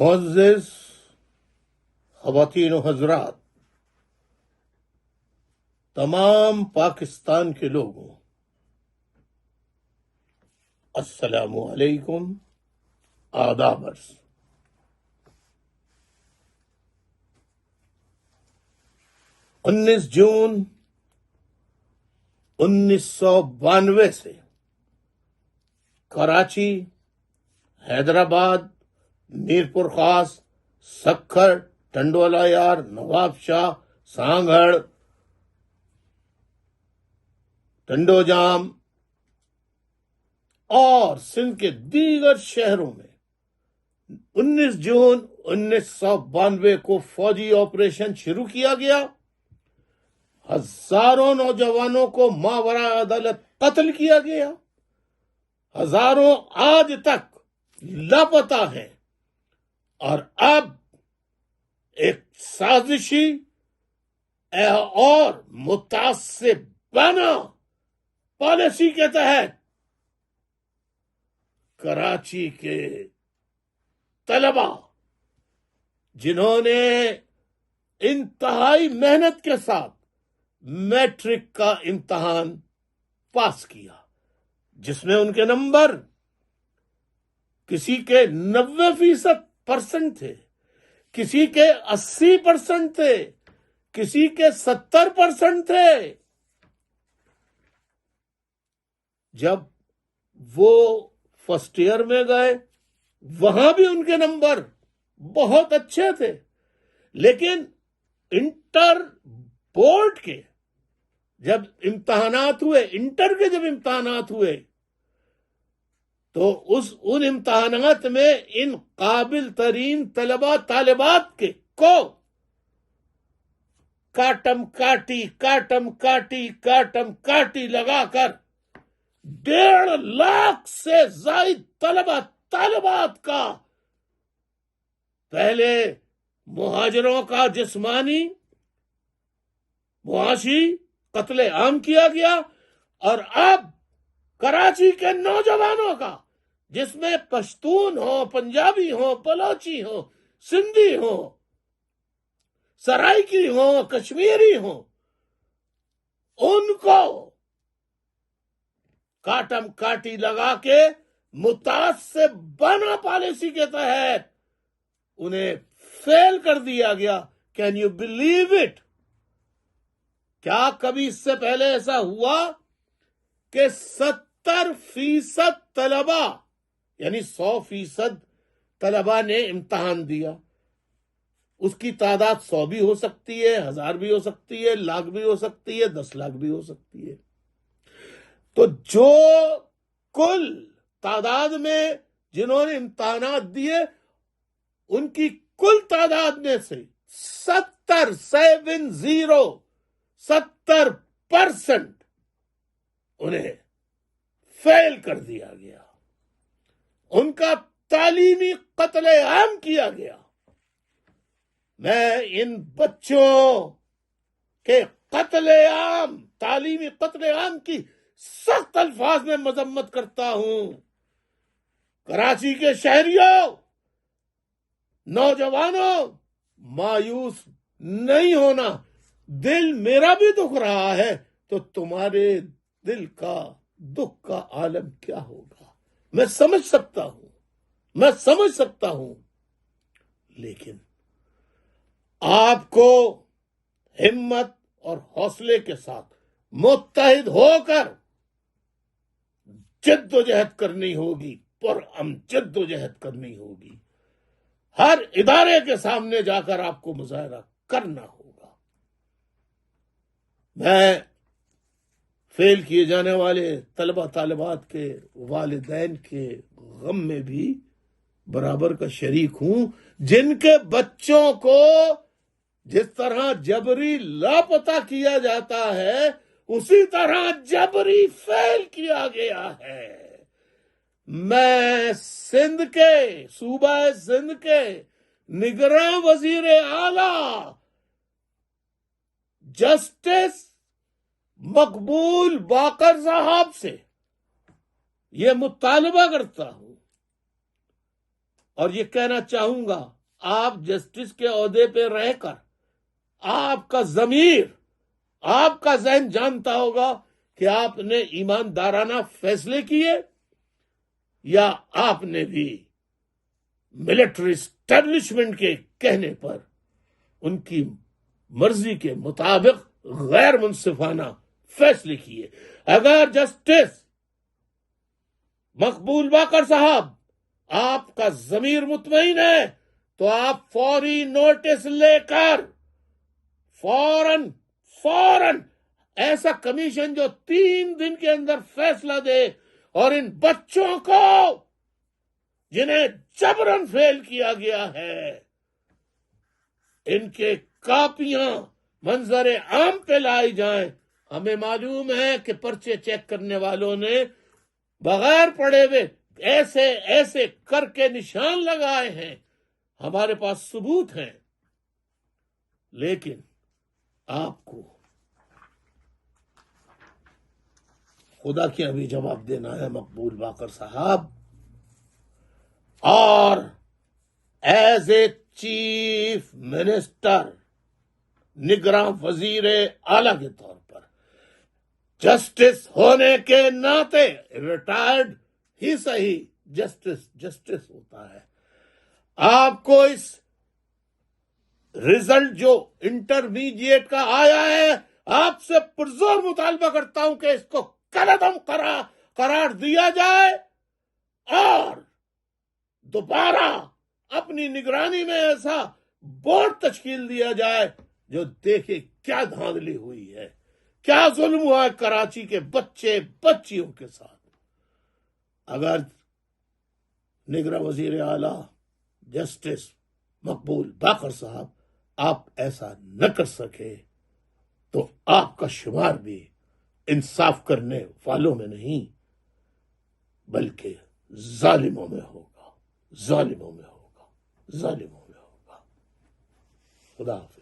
معزز خواتین و حضرات، تمام پاکستان کے لوگوں، السلام علیکم، آداب عرض۔ 19 جون 1992 سے کراچی، حیدرآباد، میرپور خاص، سکھر، ٹنڈوالا یار، نواب شاہ، سانگھڑ، ٹنڈو جام اور سندھ کے دیگر شہروں میں 19 جون 1992 کو فوجی آپریشن شروع کیا گیا۔ ہزاروں نوجوانوں کو ماوراء عدالت قتل کیا گیا، ہزاروں آج تک لاپتہ ہیں، اور اب ایک سازشی اور متعصبانہ پالیسی کے تحت کراچی کے طلبہ، جنہوں نے انتہائی محنت کے ساتھ میٹرک کا امتحان پاس کیا، جس میں ان کے نمبر کسی کے 90% تھے، کسی کے 80% تھے، کسی کے 70% تھے۔ جب وہ فرسٹ ایئر میں گئے، وہاں بھی ان کے نمبر بہت اچھے تھے، لیکن انٹر بورڈ کے جب امتحانات ہوئے، انٹر کے جب امتحانات ہوئے، تو ان امتحانات میں ان قابل ترین طلبہ طالبات کو کاٹم کاٹی لگا کر 1.5 لاکھ سے زائد طلبہ طالبات کا پہلے مہاجروں کا جسمانی معاشی قتل عام کیا گیا، اور اب کراچی کے نوجوانوں کا، جس میں پشتون ہو، پنجابی ہو، بلوچی ہو، سندھی ہو، سرائکی ہو، کشمیری ہو، ان کو کاٹم کاٹی لگا کے متعصبانہ پالیسی کے تحت انہیں فیل کر دیا گیا۔ Can you believe it? کیا کبھی اس سے پہلے ایسا ہوا کہ 70% طلبہ، یعنی 100% طلبہ نے امتحان دیا؟ اس کی تعداد 100 بھی ہو سکتی ہے، 1000 بھی ہو سکتی ہے، لاکھ بھی ہو سکتی ہے، 10 لاکھ بھی ہو سکتی ہے۔ تو جو کل تعداد میں جنہوں نے امتحانات دیے، ان کی کل تعداد میں سے 70% انہیں فیل کر دیا گیا، ان کا تعلیمی قتل عام کیا گیا۔ میں ان بچوں کے قتل عام، تعلیمی قتل عام کی سخت الفاظ میں مذمت کرتا ہوں۔ کراچی کے شہریوں، نوجوانوں، مایوس نہیں ہونا۔ دل میرا بھی دکھ رہا ہے تو تمہارے دل کا دکھ کا عالم کیا ہوگا، میں سمجھ سکتا ہوں، لیکن آپ کو ہمت اور حوصلے کے ساتھ متحد ہو کر جد و جہد کرنی ہوگی، پرعم جد و جہد کرنی ہوگی۔ ہر ادارے کے سامنے جا کر آپ کو مظاہرہ کرنا ہوگا۔ میں فیل کیے جانے والے طلبہ طالبات کے والدین کے غم میں بھی برابر کا شریک ہوں، جن کے بچوں کو جس طرح جبری لاپتہ کیا جاتا ہے، اسی طرح جبری فیل کیا گیا ہے۔ میں صوبہ سندھ کے نگراں وزیر اعلیٰ جسٹس مقبول باقر صاحب سے یہ مطالبہ کرتا ہوں اور یہ کہنا چاہوں گا، آپ جسٹس کے عہدے پہ رہ کر آپ کا ضمیر، آپ کا ذہن جانتا ہوگا کہ آپ نے ایماندارانہ فیصلے کیے یا آپ نے بھی ملٹری اسٹیبلشمنٹ کے کہنے پر ان کی مرضی کے مطابق غیر منصفانہ فیصلے کیے۔ اگر جسٹس مقبول باقر صاحب آپ کا ضمیر مطمئن ہے تو آپ فوری نوٹس لے کر فوراً ایسا کمیشن جو 3 دن کے اندر فیصلہ دے اور ان بچوں کو جنہیں جبرن فیل کیا گیا ہے ان کے کاپیاں منظر عام پہ لائی جائیں۔ ہمیں معلوم ہے کہ پرچے چیک کرنے والوں نے بغیر پڑھے ہوئے ایسے کر کے نشان لگائے ہیں، ہمارے پاس ثبوت ہیں، لیکن آپ کو خدا کے ابھی جواب دینا ہے مقبول باقر صاحب، اور ایز اے چیف منسٹر، نگراں وزیر اعلی کے طور پر، جسٹس ہونے کے ناطے، ریٹائرڈ ہی صحیح، جسٹس ہوتا ہے، آپ کو اس رزلٹ جو انٹرمیڈیٹ کا آیا ہے، آپ سے پرزور مطالبہ کرتا ہوں کہ اس کو کالعدم قرار دیا جائے اور دوبارہ اپنی نگرانی میں ایسا بورڈ تشکیل دیا جائے جو دیکھے کیا دھاندلی ہوئی ہے، کیا ظلم ہوا ہے کراچی کے بچے بچیوں کے ساتھ۔ اگر نگراں وزیر اعلی جسٹس مقبول باقر صاحب آپ ایسا نہ کر سکے تو آپ کا شمار بھی انصاف کرنے والوں میں نہیں بلکہ ظالموں میں ہوگا۔ خدا حافظ۔